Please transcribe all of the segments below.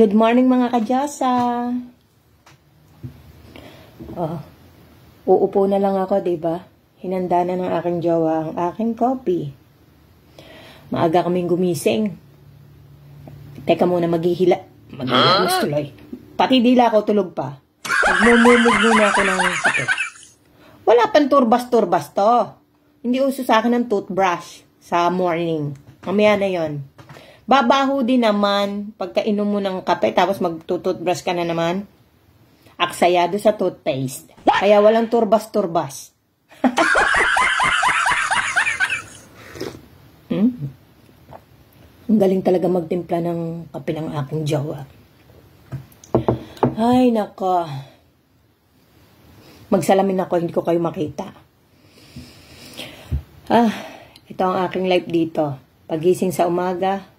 Good morning mga kadyasa. Uupo na lang ako, diba? Hinanda na ng aking jowa ang aking coffee. Maaga kaming gumising. Teka muna, maghihilamos tuloy. Pati dila ko tulog pa. Nagmumumog muna ako ng sakit. Wala pang turbas-turbas to. Hindi uso sa akin ng toothbrush sa morning. Mamaya na yon. Babaho din naman pagkainom mo ng kape tapos magtututbrush ka na naman. Aksayado sa toothpaste. Kaya walang turbas-turbas. Ang galing talaga magtimpla ng kape ng aking jowa. Ay, nako. Magsalamin ako, hindi ko kayo makita. Ito ang aking life dito. Pagising sa umaga,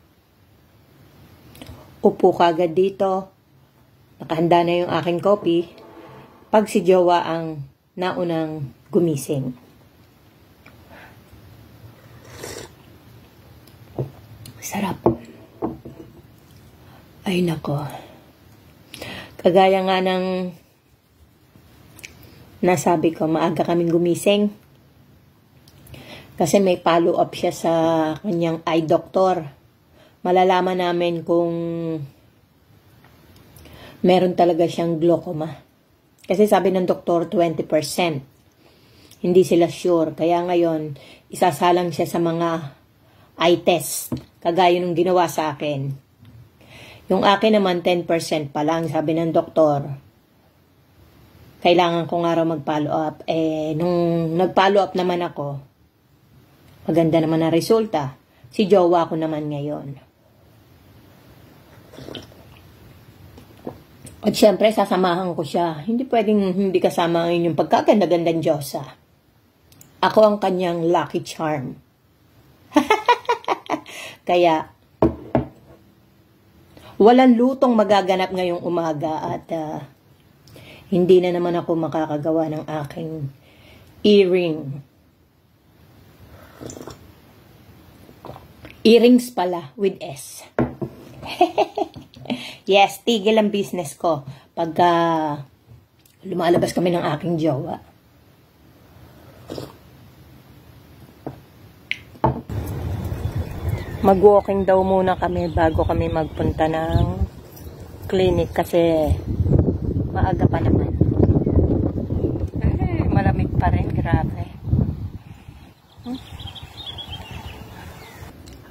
upo kagad dito. Nakahanda na yung aking coffee. Pag si jowa ang naunang gumising. Sarap. Ay nako. Kagaya nga ng nasabi ko, maaga kaming gumising. Kasi may follow-up siya sa kanyang eye doctor. Malalaman namin kung meron talaga siyang glaucoma. Kasi sabi ng doktor, 20%. Hindi sila sure. Kaya ngayon, isasalang siya sa mga eye test. Kagaya nung ginawa sa akin. Yung akin naman, 10% pa lang, sabi ng doktor. Kailangan ko nga raw mag-follow up. Nung nag-follow up naman ako, maganda naman ang resulta. Si jowa ko naman ngayon. At syempre, sasamahan ko siya. Hindi pwedeng hindi kasama ang inyong pagkaganda-gandang Diyosa. Ako ang kanyang lucky charm. Kaya, walang lutong magaganap ngayong umaga at hindi na naman ako makakagawa ng aking earring. Earrings pala with S. Yes, tigil ang business ko pagka lumalabas kami ng aking jowa. Mag-walking daw muna kami bago kami magpunta ng clinic kasi maaga pa naman. Malamig pa rin, grabe.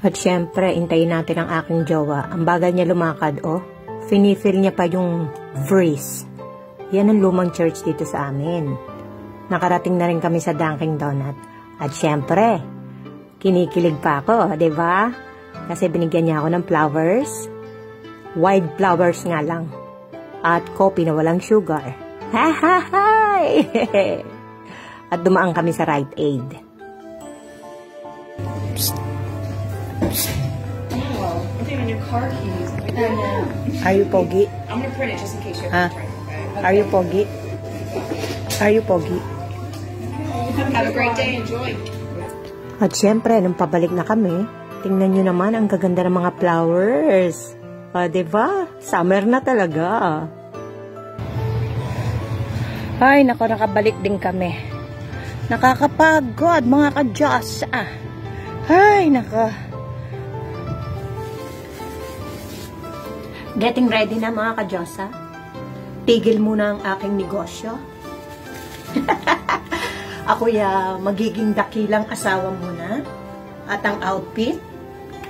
At syempre, intayin natin ang aking jowa. Ang bagal niya lumakad, oh. Finifeel niya pa yung breeze. Yan ang lumang church dito sa amin. Nakarating na rin kami sa Dunkin' Donut. At syempre, kinikilig pa ako, diba? Kasi binigyan niya ako ng flowers. Wild flowers nga lang. At coffee na walang sugar. Ha-ha-hay! At dumaan kami sa Rite Aid. Car keys. Are you pogi? I'm gonna print it just in case you have to print. Okay. Are you pogi? Are you pogi? Have a great day. Enjoy. At syempre, nung pabalik na kami, tingnan nyo naman ang gaganda ng mga flowers. Diba? Summer na talaga. Ay, nako, nakabalik din kami. Nakakapagod, mga ka-Diyos. Ay, nako. Getting ready na mga ka-Diyosa. Tigil muna ang aking negosyo. Ako magiging dakilang asawa muna. At ang outfit,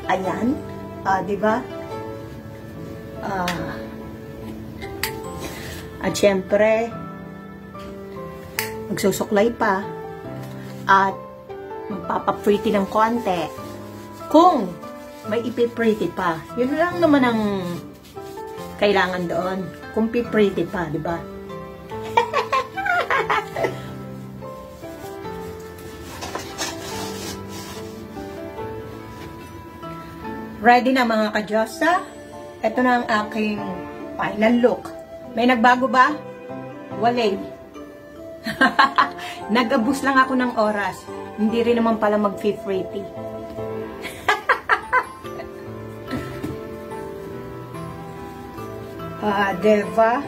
ayan. Diba? At syempre, magsusuklay pa. At magpapapretty ng konti. Kung may ipipretty pa. Yun lang naman ang kailangan doon. Kung pretty pa, di ba? Ready na mga ka-Diyosa? Ito na ang aking final look. May nagbago ba? Walay. Nag-abus lang ako ng oras. Hindi rin naman pala mag-pretty. Deva.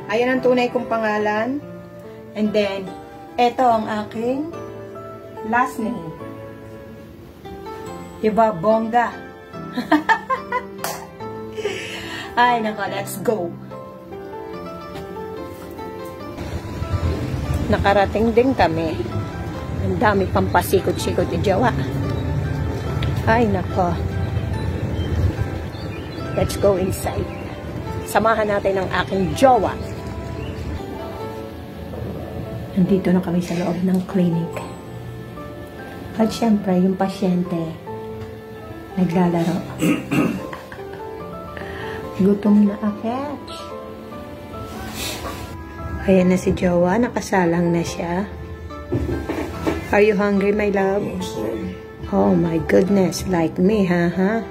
Ayan ang tunay kong pangalan. And then, eto ang aking last name. Diba, bongga? Ay, nako, let's go. Nakarating din kami. Ang dami pang pasikot-sikot ni Jawa. Ay, nako. Let's go inside. Samahan natin ang aking jowa. Nandito na kami sa loob ng clinic. At syempre, yung pasyente naglalaro. Gutom na akit. Ayan na si jowa. Nakasalang na siya. Are you hungry, my love? Oh my goodness. Like me, ha?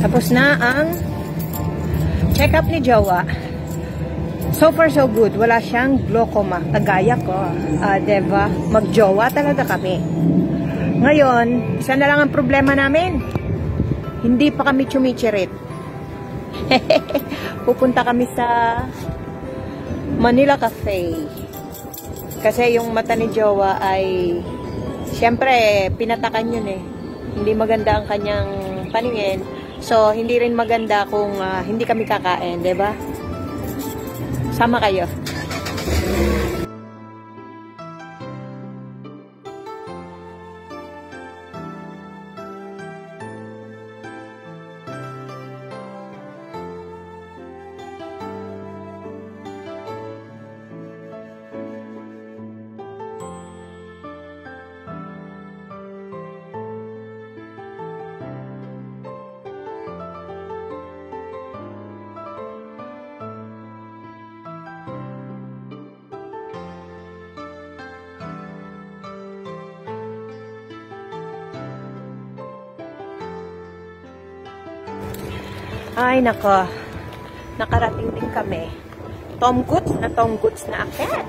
Tapos na ang check-up ni Jowa. So far, so good. Wala siyang glaucoma. Kagaya ko. Diba? Mag-jowa talaga kami. Ngayon, isa na lang ang problema namin. Hindi pa kami chumichirit. Pupunta kami sa Manila Cafe. Kasi yung mata ni Jowa ay syempre, pinatakan yun eh. Hindi maganda ang kanyang paningin. So, hindi rin maganda kung hindi kami kakain, diba? Sama kayo. Ay, nako. Nakarating din kami. Tom Goods na akit.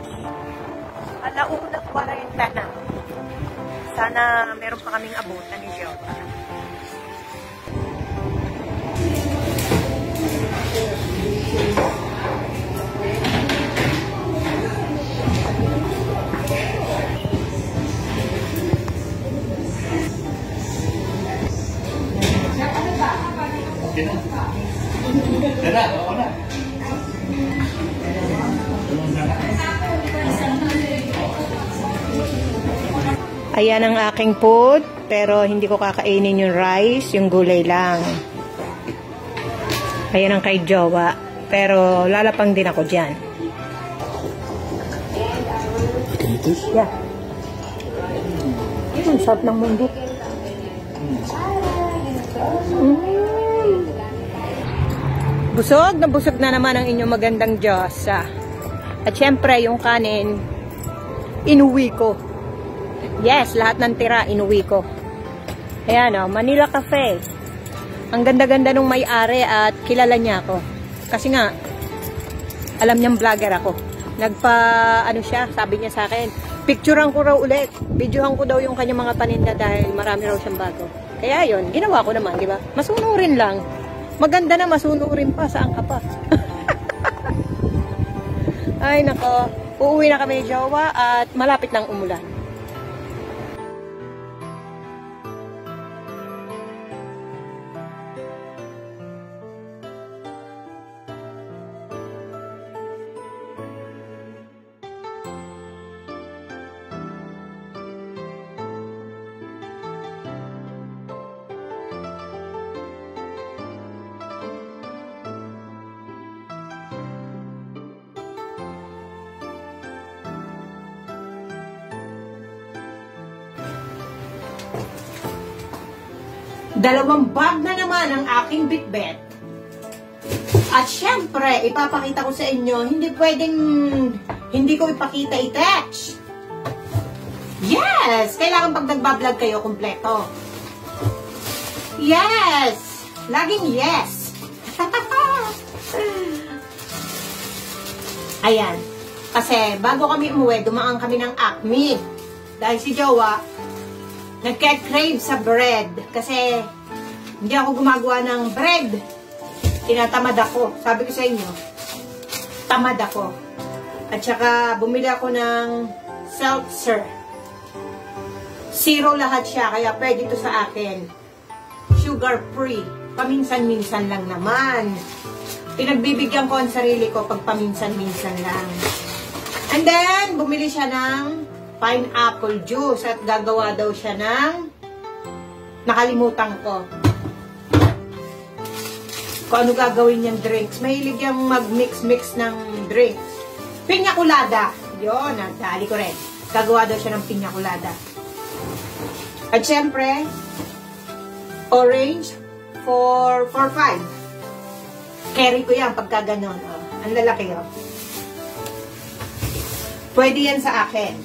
Alauna 40 na. Sana meron pa kaming abutan ni Jowa. Ayan ang aking food, pero hindi ko kakainin yung rice, yung gulay lang. Ayan ang kay Jowa, pero lalapang din ako dyan. Yeah. Ang sarap ng mundo. Busog na naman ang inyong magandang Diyos. At syempre, yung kanin, inuwi ko. Yes, lahat ng tira, inuwi ko. Ayan o, Manila Cafe. Ang ganda-ganda nung may-ari at kilala niya ako. Kasi nga, alam niyang vlogger ako. Siya, sabi niya sa akin, picturean ko raw ulit. Videohan ko daw yung kanyang mga paninda dahil marami raw siyang bago. Kaya yun, ginawa ko naman, di ba? Masunurin lang. Maganda na, masunurin pa. Saan ka pa? Ay, nako. Uuwi na kami, Jowa, at malapit ng umulan. Dalawang bag na naman ang aking bitbit. At syempre, ipapakita ko sa inyo, hindi pwedeng hindi ko ipakita i-text. Yes! Kailangan pag nagbablog kayo, kumpleto. Yes! Laging yes! Ayan. Kasi bago kami umuwi, dumaan kami ng Acme. Dahil si Jowa, nagka-crave sa bread. Kasi, hindi ako gumagawa ng bread. Tinatamad ako. Sabi ko sa inyo, tamad ako. At saka, bumili ako ng seltzer. Zero lahat siya, kaya pwede ito sa akin. Sugar free. Paminsan-minsan lang naman. Pinagbibigyan ko ang sarili ko pag paminsan-minsan lang. And then, bumili siya ng pineapple juice at gagawa daw siya ng nakalimutan ko. Kung ano gagawin niyang drinks. Mahilig yung mag-mix-mix ng drinks. Piña colada. Yun, nadali ko rin. Gagawa daw siya ng piña colada. At syempre, orange for 5. Carry ko yan pagka ganon. Oh. Ang lalaki oh. Pwede yan sa akin.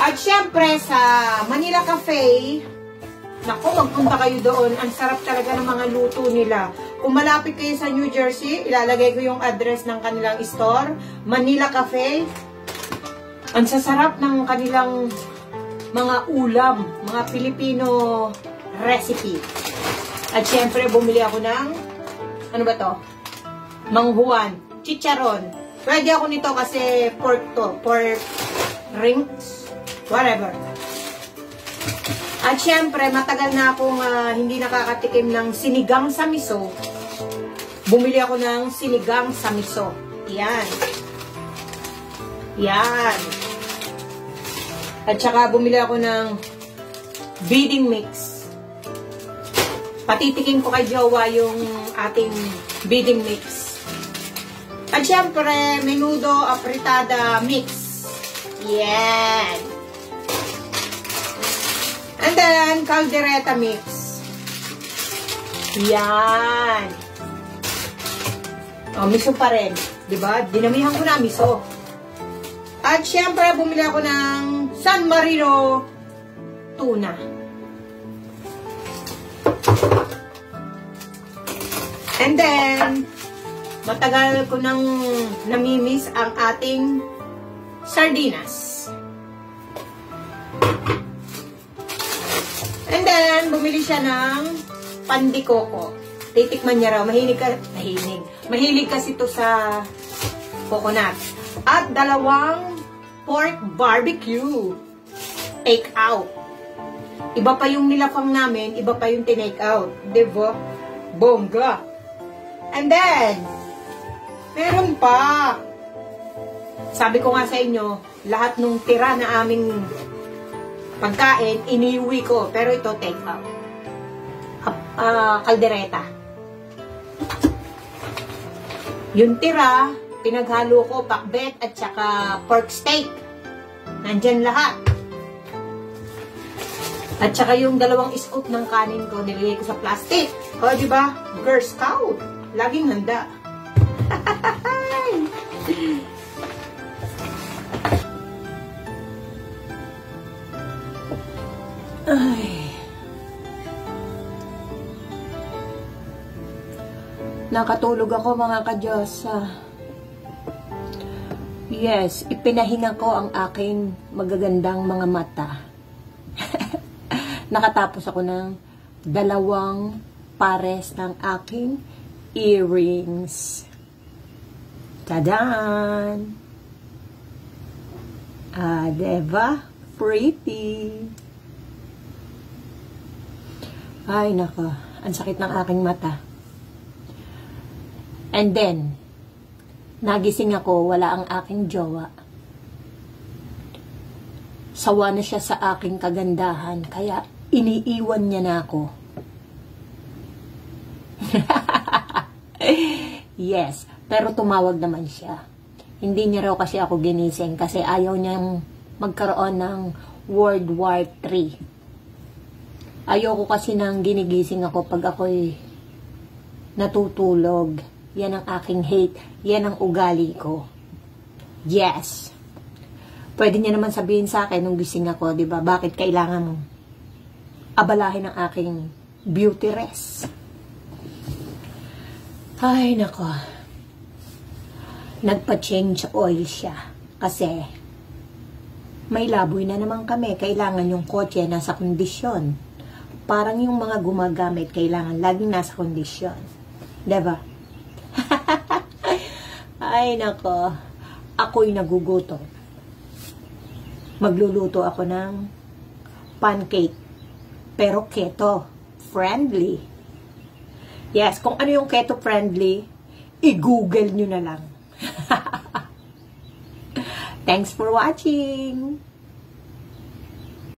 At syempre sa Manila Cafe, naku, magpunta kayo doon. Ang sarap talaga ng mga luto nila. Kung malapit kayo sa New Jersey, ilalagay ko yung address ng kanilang store. Manila Cafe. Ang sasarap ng kanilang mga ulam, mga Filipino recipe. At syempre, bumili ako ng ano ba to? Manghuan, chicharon. Pwede ako nito kasi pork to. Pork rings, whatever. At syempre, matagal na akong hindi nakakatikim ng sinigang sa miso. Bumili ako ng sinigang sa miso. Yan. Yan. At saka bumili ako ng bidding mix. Patitikin ko kay Jowa yung ating bidding mix. At syempre, menudo apritada mix. Yan. And then, caldereta mix. Yan. O, miso pa rin. Diba? Dinamihan ko na miso. At syempre, bumili ako ng San Marino tuna. And then, matagal ko nang namimiss ang ating sardinas. And then, bumili siya ng pandikoko. Titikman niya raw. Mahilig kasi ito sa coconut. At 2 pork barbecue. Take out. Iba pa yung nilapang namin, iba pa yung tinake out. Diba? Bongga. And then, meron pa. Sabi ko nga sa inyo, lahat nung tira na aming pagkain, iniuwi ko. Pero ito, take out. Kaldereta. Yung tira, pinaghalo ko, pakbet at saka pork steak. Nandyan lahat. At saka yung 2 scoop ng kanin ko, nilagay ko sa plastic. O, diba? Girl Scout. Laging handa. Ay. Nakatulog ako mga kadyosa. Yes, ipinahinga ko ang aking magagandang mga mata. Nakatapos ako ng 2 pares ng aking earrings. Tadaan! Diba? Pretty! Ay, nako. Ang sakit ng aking mata. And then, nagising ako, wala ang aking jowa. Sawa na siya sa aking kagandahan, kaya iniiwan niya na ako. Yes, pero tumawag naman siya. Hindi niya raw kasi ako ginising kasi ayaw niyang magkaroon ng World War III. Ayoko kasi nang ginigising ako pag ako'y natutulog. Yan ang aking hate. Yan ang ugali ko. Yes. Pwede niya naman sabihin sa akin nung gising ako, di ba? Bakit kailangan mong abalahin ang aking beauty rest? Ay, nako. Nagpa-change oil siya. Kasi May laboy na naman kami. Kailangan yung kotse nasa kondisyon. Parang yung mga gumagamit, kailangan laging nasa kondisyon. Diba? Ay, nako. Ako'y nagugutom. Magluluto ako ng pancake. Pero keto. Friendly. Yes, kung ano yung keto friendly, i-google nyo na lang. Thanks for watching!